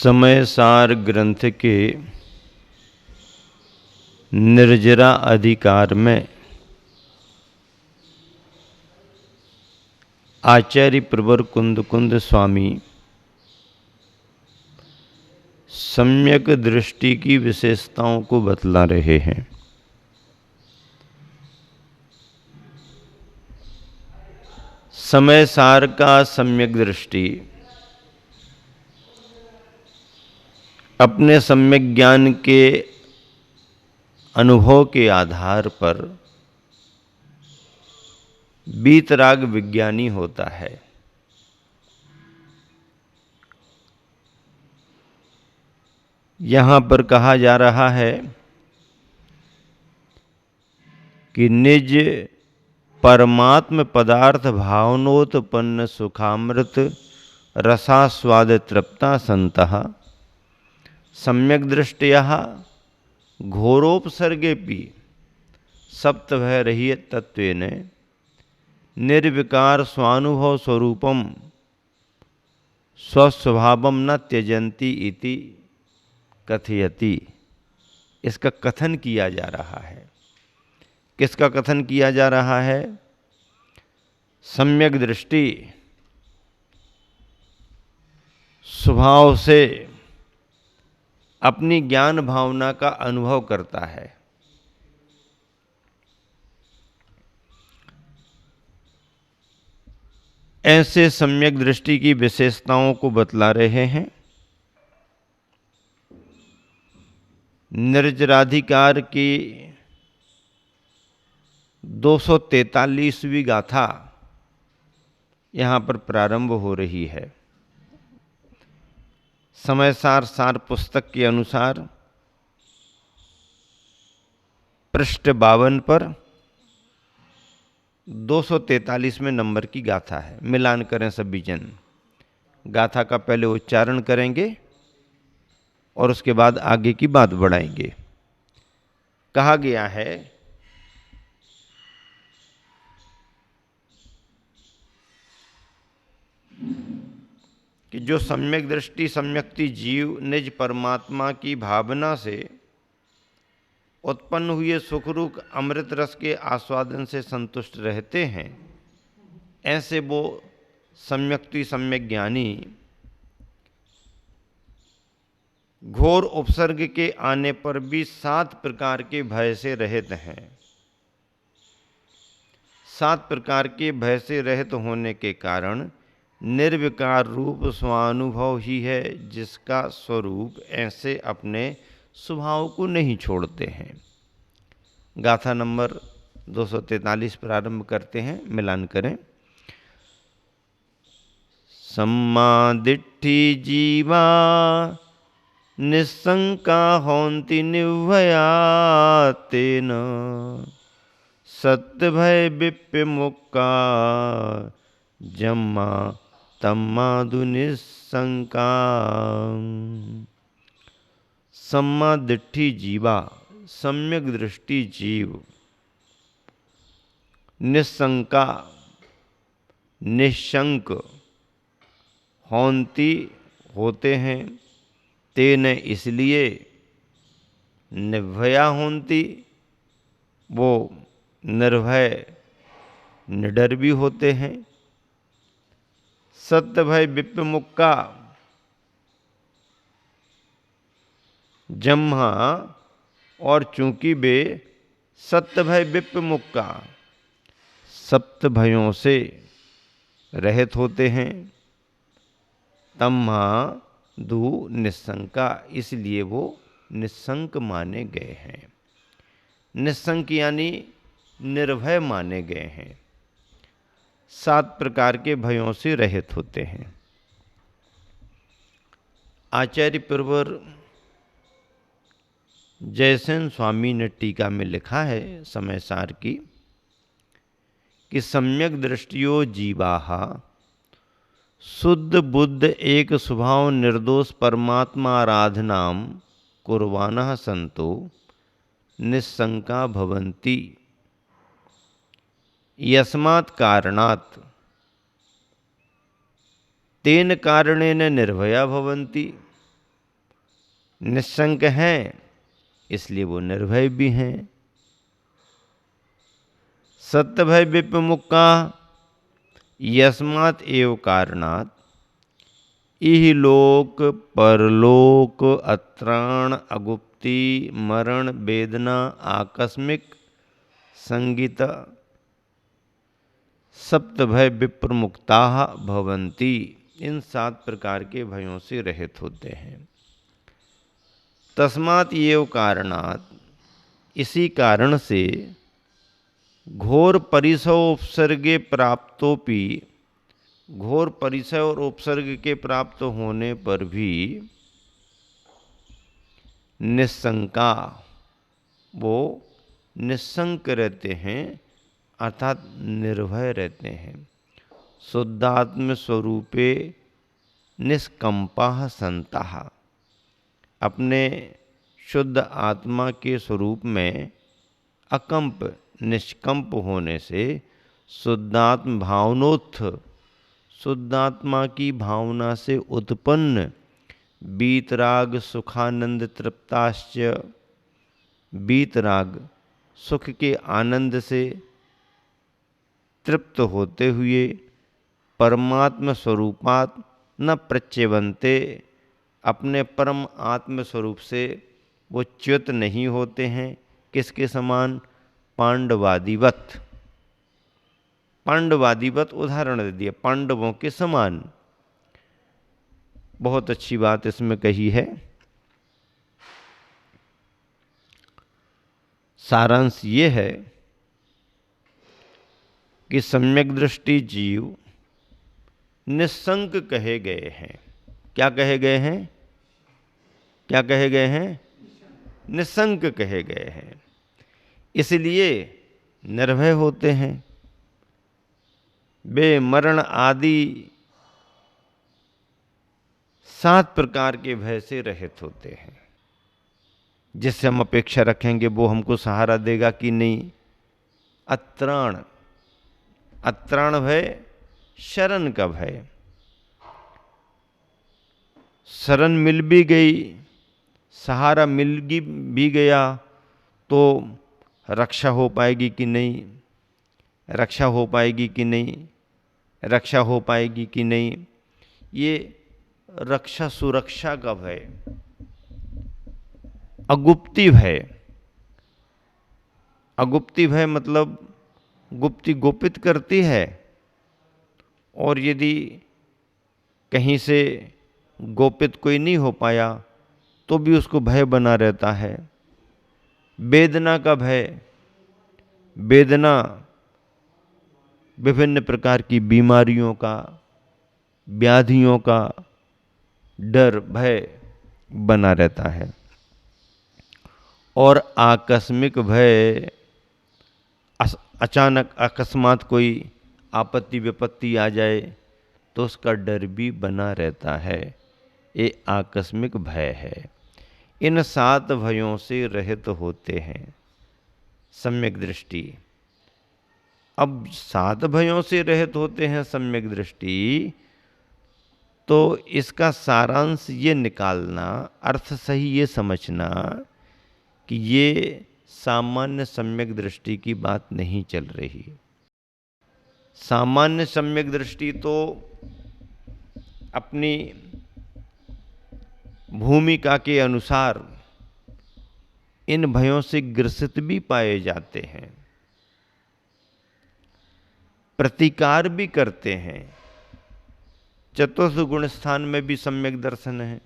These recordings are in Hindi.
समय सार ग्रंथ के निर्जरा अधिकार में आचार्य प्रवर कुंद स्वामी सम्यक दृष्टि की विशेषताओं को बतला रहे हैं। समय सार का सम्यक दृष्टि अपने सम्यक ज्ञान के अनुभव के आधार पर बीतराग विज्ञानी होता है। यहाँ पर कहा जा रहा है कि निज परमात्म पदार्थ भावनोत्पन्न सुखामृत रसास्वाद तृप्ता संतः सम्यक दृष्टयः घोरोपसर्गेपि सप्तभय तत्वेन निर्विकार स्वानुभव स्वरूपम स्वस्वभावम न त्यजन्ति इति कथयति। इसका कथन किया जा रहा है। किसका कथन किया जा रहा है? सम्यक दृष्टि स्वभाव से अपनी ज्ञान भावना का अनुभव करता है। ऐसे सम्यक दृष्टि की विशेषताओं को बतला रहे हैं। निर्जराधिकार की 243वीं गाथा यहाँ पर प्रारंभ हो रही है। समय सार पुस्तक के अनुसार पृष्ठ 52 पर 243वें नंबर की गाथा है। मिलान करें सभी जन। गाथा का पहले उच्चारण करेंगे और उसके बाद आगे की बात बढ़ाएंगे। कहा गया है कि जो सम्यक दृष्टि सम्यक्ति जीव निज परमात्मा की भावना से उत्पन्न हुए सुखरूप अमृत रस के आस्वादन से संतुष्ट रहते हैं, ऐसे वो सम्यक्ति सम्यक ज्ञानी घोर उपसर्ग के आने पर भी 7 प्रकार के भय से रहित हैं। 7 प्रकार के भय से रहित होने के कारण निर्विकार रूप स्वानुभव ही है, जिसका स्वरूप ऐसे अपने स्वभाव को नहीं छोड़ते हैं। गाथा नंबर 243 प्रारंभ करते हैं। मिलान करें। सम्मा दिट्ठि जीवा निस्संका होन्ति निर्भया तेन सत्य भय विप्यमुक्का जम्मा तम्मादु निस्संका। सम्मा दिट्ठि जीवा सम्यक दृष्टि जीव निस्संका निशंक होन्ति होते हैं तेन इसलिए निर्भया होन्ति वो निर्भय निडर भी होते हैं। सत्य भय विप्यमुक्का जम्हा और चूंकि वे सत्य भय विप्यमुक्का सप्त भयों से रहित होते हैं। तम्हा दु निस्संका इसलिए वो निस्संक माने गए हैं। निस्संक यानी निर्भय माने गए हैं। 7 प्रकार के भयों से रहित होते हैं। आचार्य प्रवर जयसेन स्वामी ने टीका में लिखा है समय सार की कि सम्यक दृष्टियो जीवाहा शुद्ध बुद्ध एक स्वभाव निर्दोष परमात्मा आराधनाम कुर्वाणः संतो निस्संका भवन्ति यस्मात् कारणात् तेन कारणेन निर्भया भवन्ति निश्शंक हैं इसलिए वो निर्भय भी हैं। सत्यभय विप्रमुक्ता यस्मात् एव कारणात् इहलोक परलोक अत्राण अगुप्ति मरण वेदना आकस्मिक संगीत सप्तभय विप्रमुक्ता भवन्ति। इन 7 प्रकार के भयों से रहित होते हैं। तस्मात् एव कारणात् इसी कारण से घोर परिसव उपसर्गे प्राप्तोपि घोर परिसय और उपसर्ग के प्राप्त होने पर भी निशंका वो निशंक रहते हैं अर्थात निर्भय रहते हैं। शुद्धात्म स्वरूपे निष्कंपा संताः अपने शुद्ध आत्मा के स्वरूप में अकंप निष्कंप होने से शुद्धात्म भावनोत्थ शुद्धात्मा की भावना से उत्पन्न बीतराग सुखानंद तृप्ताश्च बीतराग सुख के आनंद से तृप्त होते हुए परमात्म स्वरूपात् न प्रच्यवन्ते अपने परम आत्म स्वरूप से वो च्युत नहीं होते हैं। किसके समान? पांडवादिवत। पांडवादिवत उदाहरण दे दिया, पांडवों के समान। बहुत अच्छी बात इसमें कही है। सारांश ये है कि सम्यक दृष्टि जीव निशंक कहे गए हैं। क्या कहे गए हैं? क्या कहे गए हैं? निशंक कहे गए हैं। इसलिए निर्भय होते हैं। वे मरण आदि 7 प्रकार के भय से रहित होते हैं। जिससे हम अपेक्षा रखेंगे वो हमको सहारा देगा कि नहीं। अत्राण, अत्राण भय शरण का भय। शरण मिल भी गई, सहारा मिल भी गया तो रक्षा हो पाएगी कि नहीं, रक्षा हो पाएगी कि नहीं, रक्षा हो पाएगी कि नहीं। ये रक्षा सुरक्षा का भय। अगुप्ति भय, अगुप्ति भय मतलब गुप्ति गोपित करती है और यदि कहीं से गोपित कोई नहीं हो पाया तो भी उसको भय बना रहता है। वेदना का भय, वेदना विभिन्न प्रकार की बीमारियों का, व्याधियों का डर भय बना रहता है। और आकस्मिक भय, अचानक अकस्मात कोई आपत्ति विपत्ति आ जाए तो उसका डर भी बना रहता है। ये आकस्मिक भय है। इन 7 भयों से रहित होते हैं सम्यक दृष्टि। अब 7 भयों से रहित होते हैं सम्यक दृष्टि, तो इसका सारांश ये निकालना, अर्थ सही ये समझना कि ये सामान्य सम्यक दृष्टि की बात नहीं चल रही। सामान्य सम्यक दृष्टि तो अपनी भूमिका के अनुसार इन भयों से ग्रसित भी पाए जाते हैं, प्रतिकार भी करते हैं। चतुर्थ गुण स्थान में भी सम्यक दर्शन है,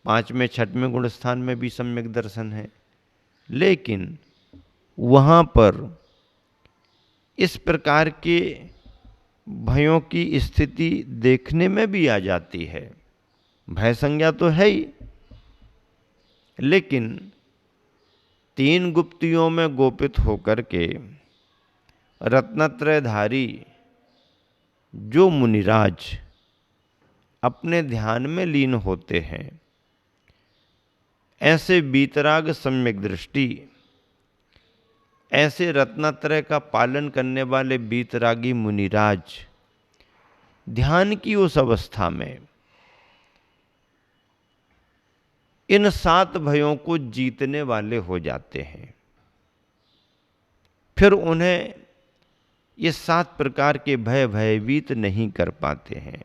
5वें 6वें गुण स्थान में भी सम्यक दर्शन है। लेकिन वहाँ पर इस प्रकार के भयों की स्थिति देखने में भी आ जाती है। भय संज्ञा तो है ही, लेकिन 3 गुप्तियों में गोपित होकर के रत्नत्रयधारी जो मुनिराज अपने ध्यान में लीन होते हैं, ऐसे बीतराग सम्यक दृष्टि, ऐसे रत्नत्रय का पालन करने वाले बीतरागी मुनिराज ध्यान की उस अवस्था में इन 7 भयों को जीतने वाले हो जाते हैं। फिर उन्हें ये 7 प्रकार के भय भयभीत नहीं कर पाते हैं।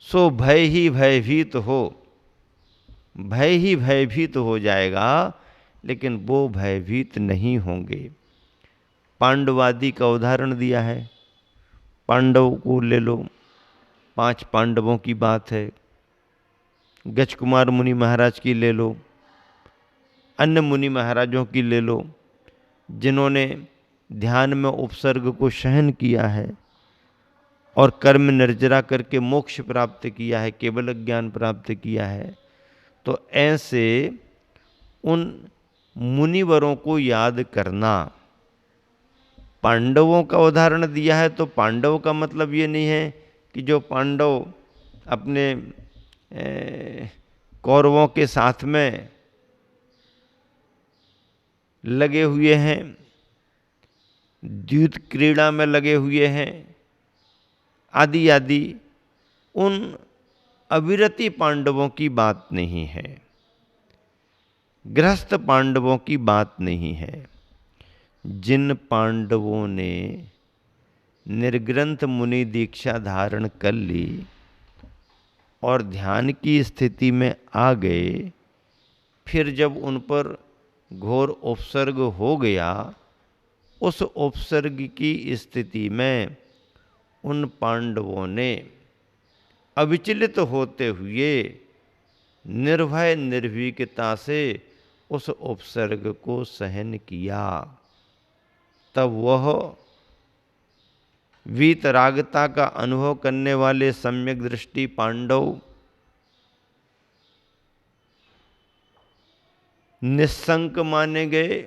सो भय ही भयभीत हो, भय ही भयभीत हो जाएगा, लेकिन वो भयभीत नहीं होंगे। पांडवादि का उदाहरण दिया है। पांडव को ले लो, 5 पांडवों की बात है। गजकुमार मुनि महाराज की ले लो, अन्य मुनि महाराजों की ले लो, जिन्होंने ध्यान में उपसर्ग को सहन किया है और कर्म निर्जरा करके मोक्ष प्राप्त किया है, केवल ज्ञान प्राप्त किया है। तो ऐसे उन मुनिवरों को याद करना। पांडवों का उदाहरण दिया है तो पांडव का मतलब ये नहीं है कि जो पांडव अपने कौरवों के साथ में लगे हुए हैं, द्यूत क्रीड़ा में लगे हुए हैं, आदि आदि, उन अविरति पांडवों की बात नहीं है, गृहस्थ पांडवों की बात नहीं है। जिन पांडवों ने निर्ग्रंथ मुनि दीक्षा धारण कर ली और ध्यान की स्थिति में आ गए, फिर जब उन पर घोर उपसर्ग हो गया, उस उपसर्ग की स्थिति में उन पांडवों ने अविचलित होते हुए निर्भय निर्भीकता से उस उपसर्ग को सहन किया। तब वह वीतरागता का अनुभव करने वाले सम्यक दृष्टि पांडव निस्संक माने गए।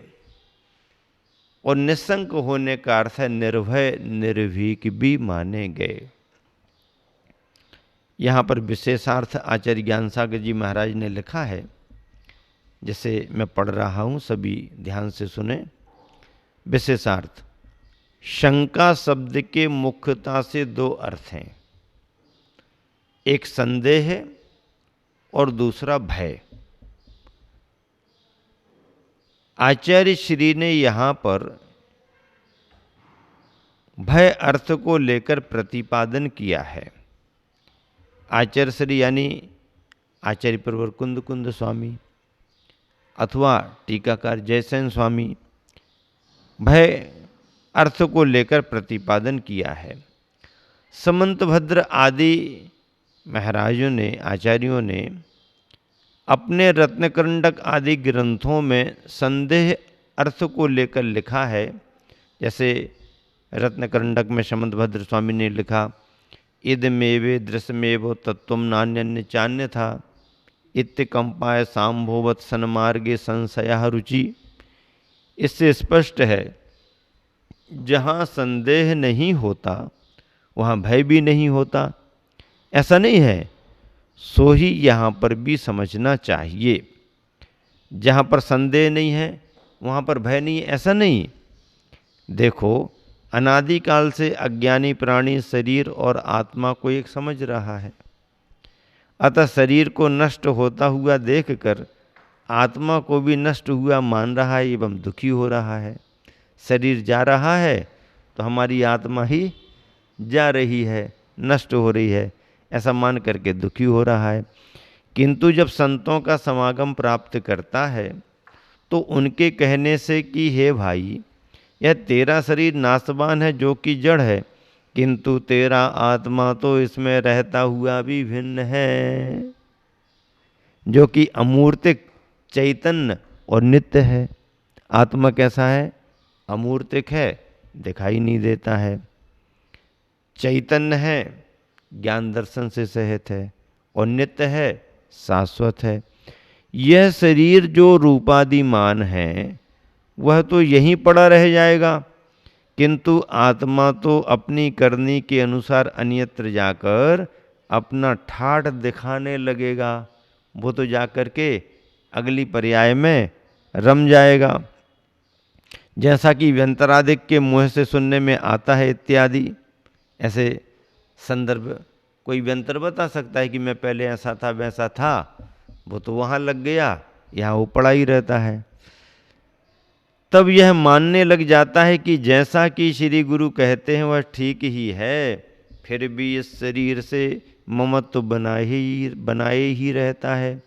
और निस्संक होने का अर्थ है निर्भय निर्भीक भी माने गए। यहाँ पर विशेषार्थ आचार्य ज्ञान सागर जी महाराज ने लिखा है, जैसे मैं पढ़ रहा हूँ, सभी ध्यान से सुने। विशेषार्थ, शंका शब्द के मुख्यता से 2 अर्थ हैं, एक संदेह है और दूसरा भय। आचार्य श्री ने यहाँ पर भय अर्थ को लेकर प्रतिपादन किया है। आचार्य श्री यानी आचार्य प्रवर कुंद कुंद स्वामी अथवा टीकाकार जयसेन स्वामी भय अर्थ को लेकर प्रतिपादन किया है। समंतभद्र आदि महाराजों ने, आचार्यों ने अपने रत्नकंडक आदि ग्रंथों में संदेह अर्थ को लेकर लिखा है। जैसे रत्नकंडक में समंतभद्र स्वामी ने लिखा, इदमेवे दृश्यमेव तत्वम नान्यन्य चान्य था, इत्य कंपाय सांभोवत सन्मार्गे संशया रुचि। इससे स्पष्ट है, जहाँ संदेह नहीं होता वहाँ भय भी नहीं होता, ऐसा नहीं है। सो ही यहाँ पर भी समझना चाहिए। जहाँ पर संदेह नहीं है वहाँ पर भय नहीं है, ऐसा नहीं। देखो, अनादिकाल से अज्ञानी प्राणी शरीर और आत्मा को एक समझ रहा है, अतः शरीर को नष्ट होता हुआ देखकर आत्मा को भी नष्ट हुआ मान रहा है एवं दुखी हो रहा है। शरीर जा रहा है तो हमारी आत्मा ही जा रही है, नष्ट हो रही है, ऐसा मान करके दुखी हो रहा है। किंतु जब संतों का समागम प्राप्त करता है तो उनके कहने से कि हे भाई, यह तेरा शरीर नाशवान है जो कि जड़ है, किंतु तेरा आत्मा तो इसमें रहता हुआ भी भिन्न है, जो कि अमूर्तिक, चैतन्य और नित्य है। आत्मा कैसा है? अमूर्तिक है, दिखाई नहीं देता है, चैतन्य है, ज्ञान दर्शन से सहित है, और नित्य है, शाश्वत है। यह शरीर जो रूपादिमान है वह तो यहीं पड़ा रह जाएगा, किंतु आत्मा तो अपनी करनी के अनुसार अन्यत्र जाकर अपना ठाठ दिखाने लगेगा। वो तो जाकर के अगली पर्याय में रम जाएगा, जैसा कि व्यंतरादिक के मुँह से सुनने में आता है इत्यादि। ऐसे संदर्भ कोई व्यंतर बता सकता है कि मैं पहले ऐसा था वैसा था? वो तो वहाँ लग गया, यहाँ वो पड़ा ही रहता है। तब यह मानने लग जाता है कि जैसा कि श्री गुरु कहते हैं वह ठीक ही है, फिर भी इस शरीर से ममत्व बनाए ही रहता है।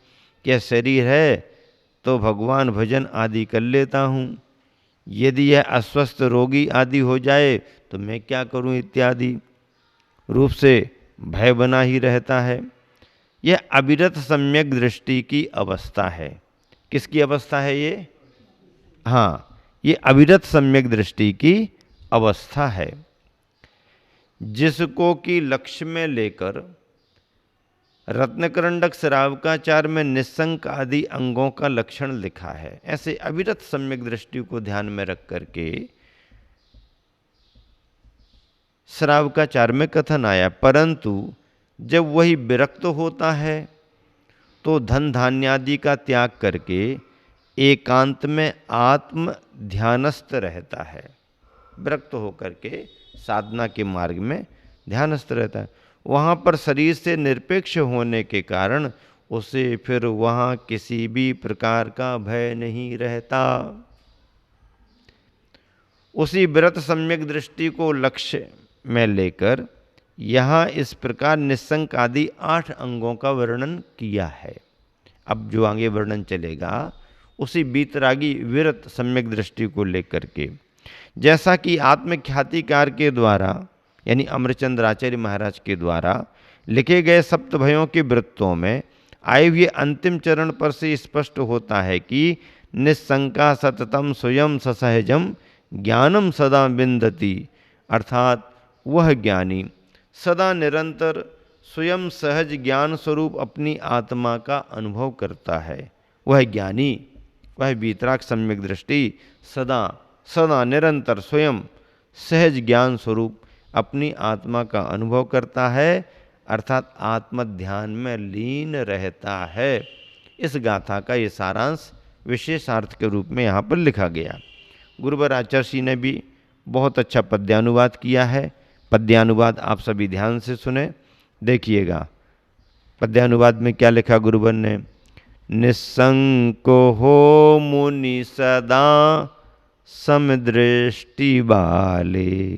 क्या शरीर है तो भगवान भजन आदि कर लेता हूँ, यदि यह अस्वस्थ रोगी आदि हो जाए तो मैं क्या करूँ इत्यादि रूप से भय बना ही रहता है। यह अविरत सम्यक दृष्टि की अवस्था है। किसकी अवस्था है ये? हाँ, ये अविरत सम्यक दृष्टि की अवस्था है, जिसको कि लक्ष्य में लेकर रत्नकरंडक श्रावकाचार्य में निस्संक आदि अंगों का लक्षण लिखा है। ऐसे अविरत सम्यक दृष्टि को ध्यान में रख करके श्रावकाचार्य में कथन आया, परंतु जब वही विरक्त होता है तो धन धान्यादि का त्याग करके एकांत में आत्म ध्यानस्थ रहता है। विरक्त होकर के साधना के मार्ग में ध्यानस्थ रहता है। वहाँ पर शरीर से निरपेक्ष होने के कारण उसे फिर वहाँ किसी भी प्रकार का भय नहीं रहता। उसी व्रत सम्यक दृष्टि को लक्ष्य में लेकर यहाँ इस प्रकार निस्संक आदि 8 अंगों का वर्णन किया है। अब जो आगे वर्णन चलेगा उसी बीतरागी विरत सम्यक दृष्टि को लेकर के, जैसा कि आत्मख्यातिकार के द्वारा यानी अमरचंद्र आचार्य महाराज के द्वारा लिखे गए सप्तभयों के वृत्तों में आए हुए अंतिम चरण पर से स्पष्ट होता है कि निस्संका सततम स्वयं ससहजम ज्ञानम सदा विन्दति, अर्थात वह ज्ञानी सदा निरंतर स्वयं सहज ज्ञान स्वरूप अपनी आत्मा का अनुभव करता है। वह ज्ञानी, वह वीतराग सम्यक दृष्टि सदा सदा निरंतर स्वयं सहज ज्ञान स्वरूप अपनी आत्मा का अनुभव करता है, अर्थात आत्मध्यान में लीन रहता है। इस गाथा का ये सारांश विशेषार्थ के रूप में यहाँ पर लिखा गया। गुरुवर आचार्य ने भी बहुत अच्छा पद्यानुवाद किया है। पद्यानुवाद आप सभी ध्यान से सुने, देखिएगा पद्यानुवाद में क्या लिखा गुरुवर ने। निस्संको हो मुनि सदा समदृष्टि वाले,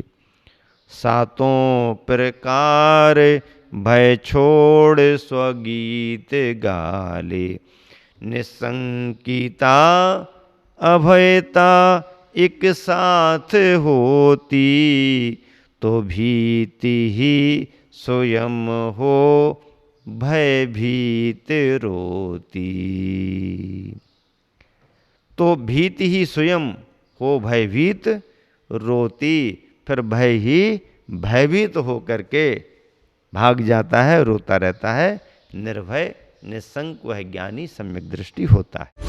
सातों प्रकार भय छोड़ स्वगीत गाले। निसंकिता अभयता एक साथ होती, तो भीति ही स्वयं हो भयभीत रोती। तो भीति ही स्वयं हो भयभीत रोती, फिर भय ही भयभीत होकर के भाग जाता है, रोता रहता है। निर्भय निसंक वह ज्ञानी सम्यक दृष्टि होता है।